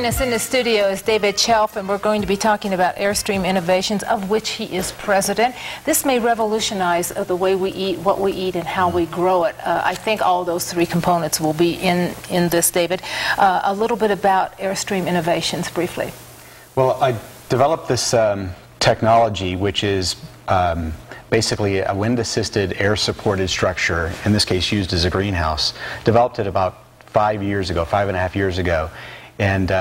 Joining us in the studio is David Chelf, and we're going to be talking about Airstream Innovations, of which he is president. This may revolutionize the way we eat, what we eat, and how we grow it. I think all those three components will be in this, David. A little bit about Airstream Innovations, briefly. Well, I developed this technology, which is basically a wind-assisted, air-supported structure, in this case used as a greenhouse. Developed it about 5.5 years ago. And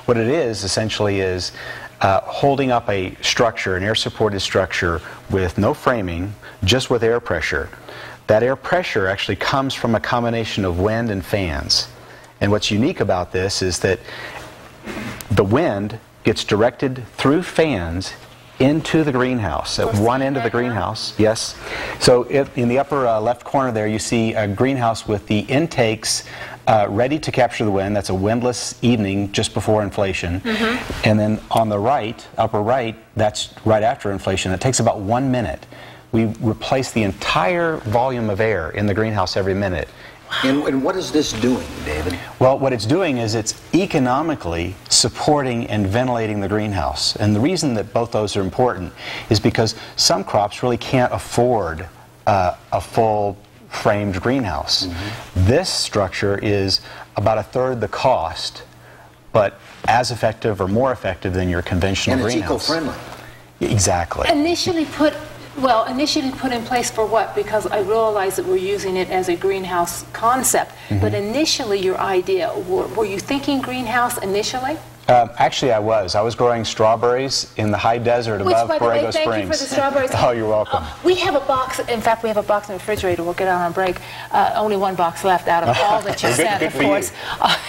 what it is, essentially, is holding up a structure, an air-supported structure, with no framing, just with air pressure. That air pressure actually comes from a combination of wind and fans. And what's unique about this is that the wind gets directed through fans into the greenhouse, at one end of the greenhouse. Yes. So in the upper left corner there, you see a greenhouse with the intakes ready to capture the wind. That's a windless evening just before inflation. And then on the right, upper right, that's right after inflation. It takes about 1 minute. We replace the entire volume of air in the greenhouse every minute. And what is this doing, David? Well, what it's doing is it's economically supporting and ventilating the greenhouse. And the reason that both those are important is because some crops really can't afford a full framed greenhouse. This structure is about 1/3 the cost, but as effective or more effective than your conventional greenhouse. And it's eco-friendly. Exactly. Initially put in place for what? Because I realize that we're using it as a greenhouse concept, but initially your idea, were you thinking greenhouse initially? Actually, I was growing strawberries in the high desert above Borrego Springs. Thank you for the strawberries. Oh, you're welcome. We have a box, in fact, we have a box in the refrigerator. We'll get out on break. Only one box left out of all that you sent, of course.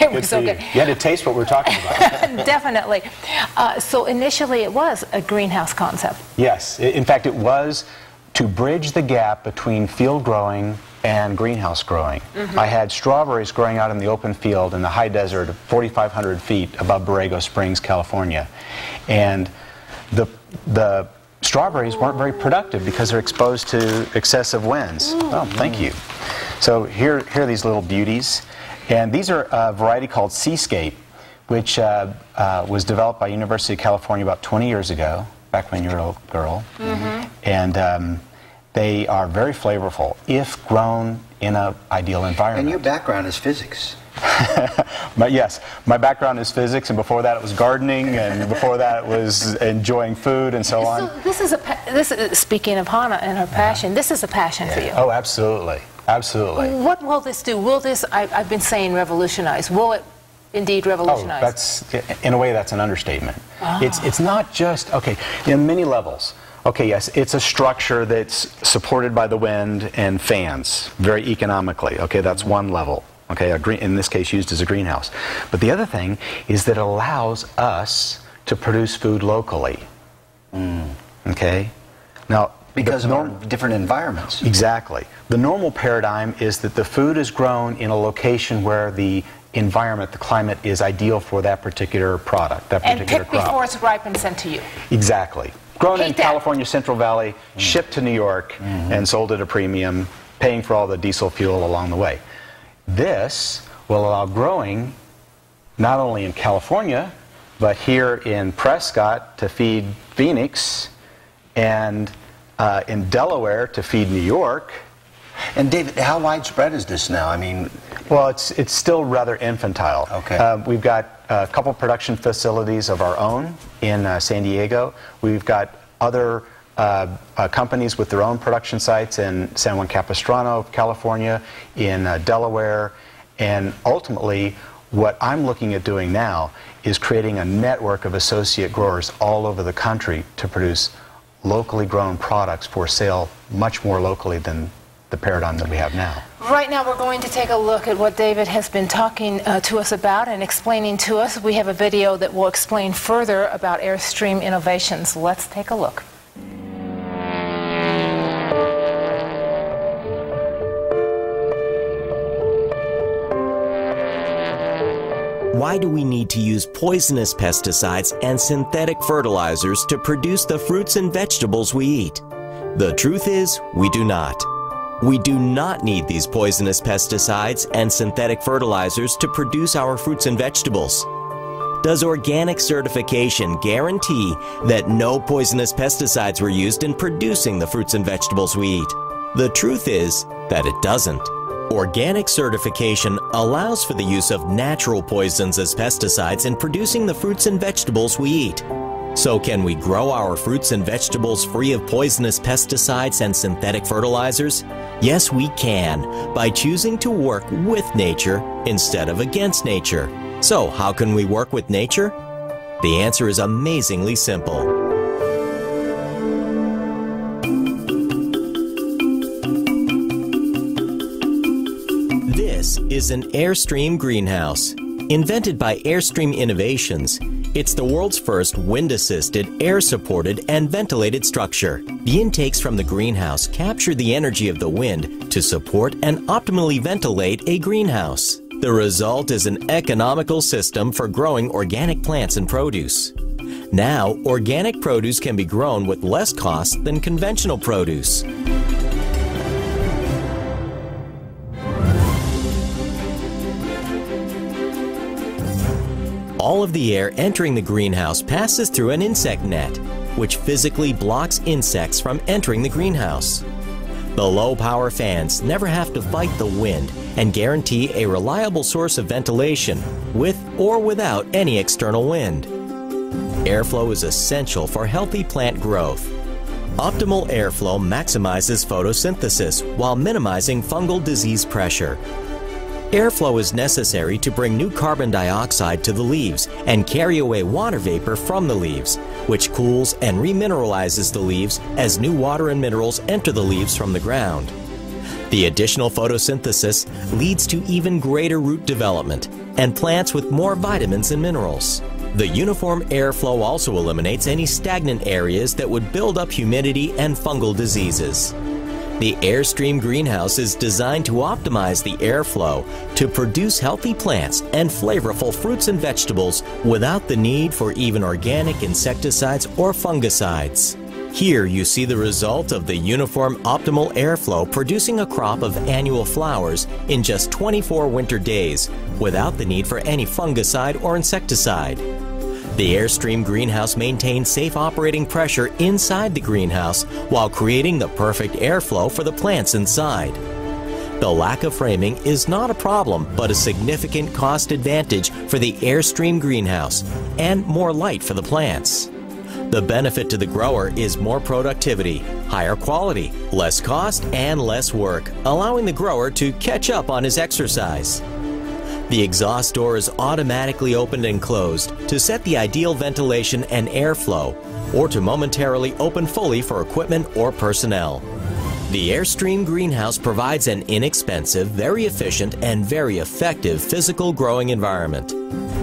It was so good. You had to taste what we're talking about. Definitely. So initially it was a greenhouse concept. Yes. In fact, it was to bridge the gap between field growing and greenhouse growing. I had strawberries growing out in the open field in the high desert of 4,500 feet above Borrego Springs, California. And the strawberries weren't very productive because they're exposed to excessive winds. Oh, thank you. So here are these little beauties. And these are a variety called Seascape, which was developed by University of California about 20 years ago, back when you were a little girl. And they are very flavorful if grown in an ideal environment. And your background is physics. Yes, my background is physics, and before that it was gardening, and before that it was enjoying food and so on. So this is speaking of Hannah and her passion, this is a passion for you. Oh, absolutely. Absolutely. What will this do? Will this, I've been saying revolutionize, will it indeed revolutionize? Oh, in a way that's an understatement. It's not just, okay, in many levels. Okay, yes, it's a structure that's supported by the wind and fans very economically. Okay, that's one level. Okay, in this case used as a greenhouse. But the other thing is that it allows us to produce food locally. Okay? Now, because of our different environments. Exactly. The normal paradigm is that the food is grown in a location where the environment, the climate, is ideal for that particular product, that particular crop. And picked before it's ripe and sent to you. Exactly. Grown in California Central Valley, shipped to New York, and sold at a premium, paying for all the diesel fuel along the way. This will allow growing not only in California, but here in Prescott to feed Phoenix, and in Delaware to feed New York. And David, how widespread is this now? I mean, well, it's still rather infantile. Okay. We've got a couple production facilities of our own in San Diego. We've got other companies with their own production sites in San Juan Capistrano, California, in Delaware, and ultimately what I'm looking at doing now is creating a network of associate growers all over the country to produce locally grown products for sale much more locally than the paradigm that we have now. Right now we're going to take a look at what David has been talking to us about and explaining to us. We have a video that will explain further about Airstream Innovations. Let's take a look. Why do we need to use poisonous pesticides and synthetic fertilizers to produce the fruits and vegetables we eat? The truth is, we do not. We do not need these poisonous pesticides and synthetic fertilizers to produce our fruits and vegetables. Does organic certification guarantee that no poisonous pesticides were used in producing the fruits and vegetables we eat? The truth is that it doesn't. Organic certification allows for the use of natural poisons as pesticides in producing the fruits and vegetables we eat. So can we grow our fruits and vegetables free of poisonous pesticides and synthetic fertilizers? Yes, we can, by choosing to work with nature instead of against nature. So how can we work with nature? The answer is amazingly simple. This is an Airstream greenhouse. Invented by Airstream Innovations, it's the world's first wind-assisted, air-supported, and ventilated structure. The intakes from the greenhouse capture the energy of the wind to support and optimally ventilate a greenhouse. The result is an economical system for growing organic plants and produce. Now, organic produce can be grown with less cost than conventional produce. All of the air entering the greenhouse passes through an insect net, which physically blocks insects from entering the greenhouse. The low-power fans never have to fight the wind and guarantee a reliable source of ventilation with or without any external wind. Airflow is essential for healthy plant growth. Optimal airflow maximizes photosynthesis while minimizing fungal disease pressure. Airflow is necessary to bring new carbon dioxide to the leaves and carry away water vapor from the leaves, which cools and remineralizes the leaves as new water and minerals enter the leaves from the ground. The additional photosynthesis leads to even greater root development and plants with more vitamins and minerals. The uniform airflow also eliminates any stagnant areas that would build up humidity and fungal diseases. The Airstream greenhouse is designed to optimize the airflow to produce healthy plants and flavorful fruits and vegetables without the need for even organic insecticides or fungicides. Here you see the result of the uniform optimal airflow producing a crop of annual flowers in just 24 winter days without the need for any fungicide or insecticide. The Airstream greenhouse maintains safe operating pressure inside the greenhouse while creating the perfect airflow for the plants inside. The lack of framing is not a problem, but a significant cost advantage for the Airstream greenhouse and more light for the plants. The benefit to the grower is more productivity, higher quality, less cost, and less work, allowing the grower to catch up on his exercise. The exhaust door is automatically opened and closed to set the ideal ventilation and airflow, or to momentarily open fully for equipment or personnel. The Airstream greenhouse provides an inexpensive, very efficient, and very effective physical growing environment.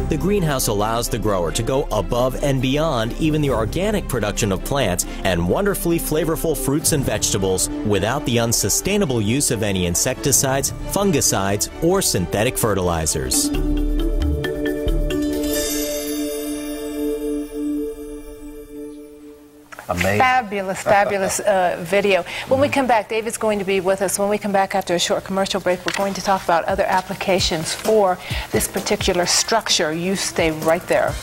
The greenhouse allows the grower to go above and beyond even the organic production of plants and wonderfully flavorful fruits and vegetables without the unsustainable use of any insecticides, fungicides, or synthetic fertilizers. Amazing. Fabulous, fabulous video. When we come back, David's going to be with us. When we come back after a short commercial break, we're going to talk about other applications for this particular structure. You stay right there.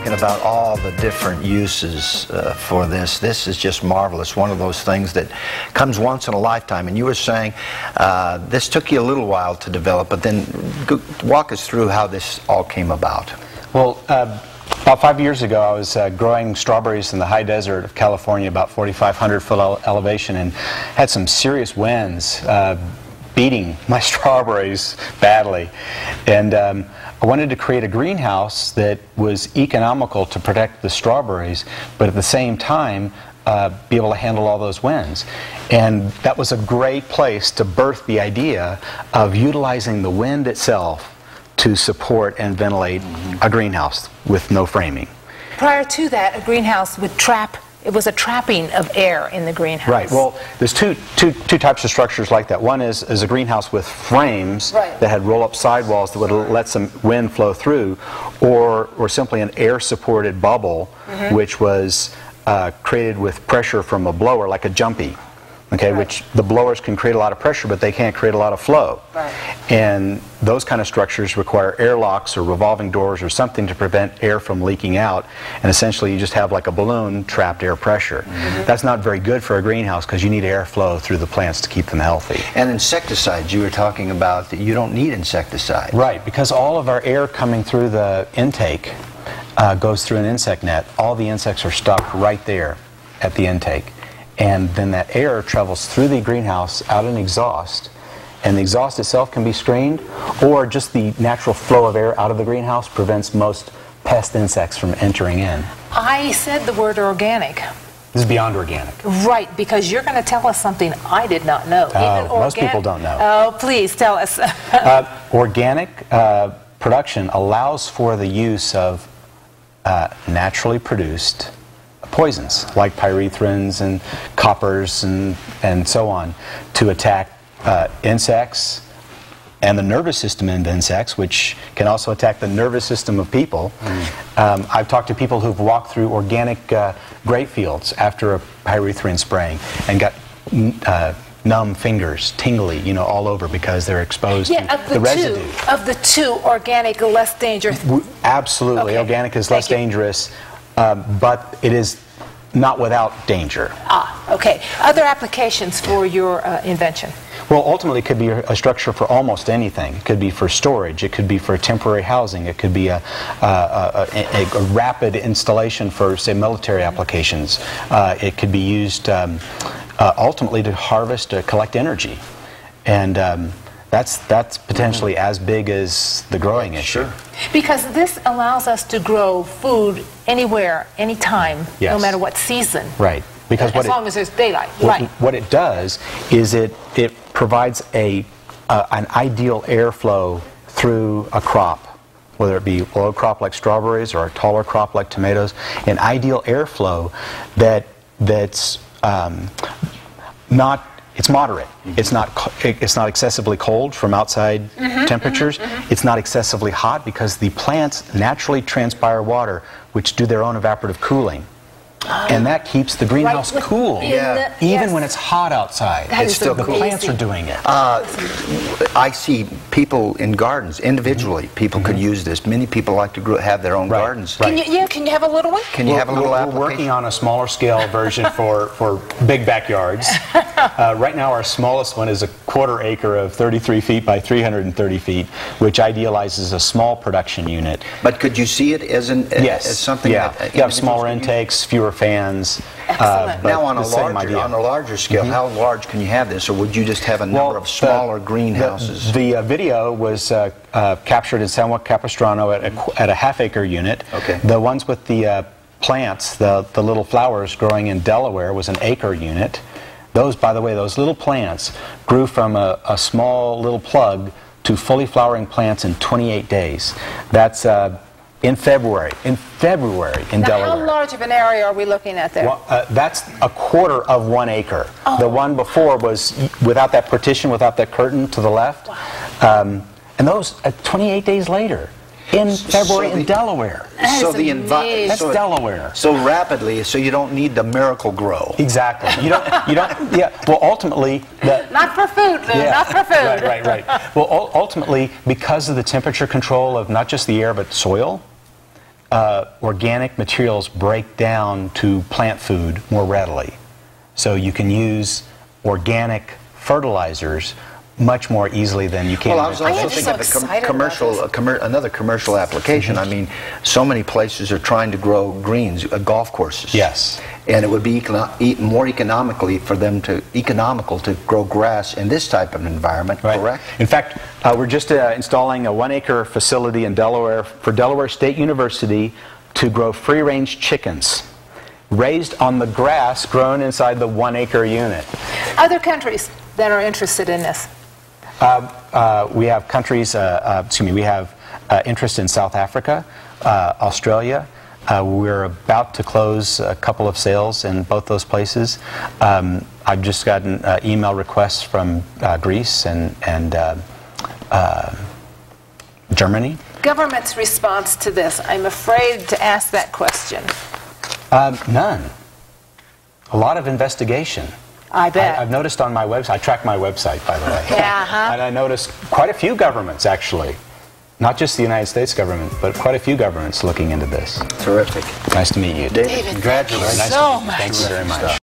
About all the different uses for this. This is just marvelous. One of those things that comes once in a lifetime. And you were saying this took you a little while to develop, but then walk us through how this all came about. Well, about 5 years ago, I was growing strawberries in the high desert of California, about 4,500 foot elevation, and had some serious winds beating my strawberries badly. And I wanted to create a greenhouse that was economical to protect the strawberries, but at the same time be able to handle all those winds. And that was a great place to birth the idea of utilizing the wind itself to support and ventilate a greenhouse with no framing. Prior to that, a greenhouse would trap It was a trapping of air in the greenhouse. Right. Well, there's two types of structures like that. One is a greenhouse with frames that had roll-up sidewalls that would let some wind flow through, or simply an air-supported bubble, which was created with pressure from a blower, like a jumpy. Okay, which the blowers can create a lot of pressure, but they can't create a lot of flow. Right. And those kind of structures require airlocks or revolving doors or something to prevent air from leaking out. And essentially, you just have like a balloon trapped air pressure. That's not very good for a greenhouse because you need airflow through the plants to keep them healthy. And insecticides, you were talking about that you don't need insecticides. Right, because all of our air coming through the intake goes through an insect net. All the insects are stuck right there at the intake. And then that air travels through the greenhouse out an exhaust, and the exhaust itself can be screened, or just the natural flow of air out of the greenhouse prevents most pest insects from entering in. I said the word organic. This is beyond organic. Right, because you're going to tell us something I did not know. Most people don't know. Oh, please tell us. Organic production allows for the use of naturally produced poisons like pyrethrins and coppers and so on to attack insects and the nervous system of insects, which can also attack the nervous system of people. I've talked to people who've walked through organic grape fields after a pyrethrin spraying and got numb fingers, tingly, you know, all over because they're exposed to the residue. Of the two, organic less dangerous? Absolutely. Okay. Organic is less dangerous. But it is not without danger. Okay. Other applications for your invention? Well, ultimately, it could be a structure for almost anything. It could be for storage. It could be for temporary housing. It could be a rapid installation for, say, military applications. It could be used ultimately to harvest, collect energy. And that's potentially as big as the growing issue. Sure. Because this allows us to grow food anywhere, anytime, no matter what season. Right. Because as long as there's daylight. What it does is it provides an ideal airflow through a crop, whether it be a low crop like strawberries or a taller crop like tomatoes, an ideal airflow that's not. It's moderate. It's not excessively cold from outside temperatures. It's not excessively hot because the plants naturally transpire water, which do their own evaporative cooling. And that keeps the greenhouse cool, even when it's hot outside. It's still cool. The plants are doing it. I see people in gardens, individually, people could use this. Many people like to have their own gardens. Can you have a little one? Can you have a little application? We're working on a smaller scale version for big backyards. Right now our smallest one is a 1/4 acre of 33 feet by 330 feet, which idealizes a small production unit. But could you see it as something that you have smaller intakes, fewer fans. Excellent. Now on a larger scale, how large can you have this, or would you just have a number of smaller greenhouses? The video was captured in San Juan Capistrano at a 1/2 acre unit. Okay. The ones with the plants, the little flowers growing in Delaware, was an acre unit. Those, by the way, those little plants grew from a small little plug to fully flowering plants in 28 days. That's in February in Delaware. How large of an area are we looking at there? Well, that's a 1/4 of 1 acre. The one before was without that partition, without that curtain to the left. Wow. And those 28 days later in February in Delaware. So that's Delaware. So rapidly, so you don't need the miracle grow. Exactly. You don't. Yeah. Well, ultimately, not for food, Lou. Not for food. Right. Well, ultimately, because of the temperature control of not just the air but soil, organic materials break down to plant food more readily. So you can use organic fertilizers much more easily than you can. Well, I was also thinking of another commercial application. I mean, so many places are trying to grow greens, golf courses. Yes. And it would be more economical to grow grass in this type of environment, correct? In fact, we're just installing a 1 acre facility in Delaware for Delaware State University to grow free-range chickens raised on the grass grown inside the 1 acre unit. Other countries that are interested in this? We have countries, we have interest in South Africa, Australia, We're about to close a couple of sales in both those places. I've just gotten email requests from Greece and Germany. Government's response to this, I'm afraid to ask that question. None. A lot of investigation. I bet. I've noticed on my website, I track my website, by the way. Yeah, And I noticed quite a few governments, actually. Not just the United States government, but quite a few governments looking into this. Terrific. Nice to meet you. David, congratulations. so much. Thank you very much.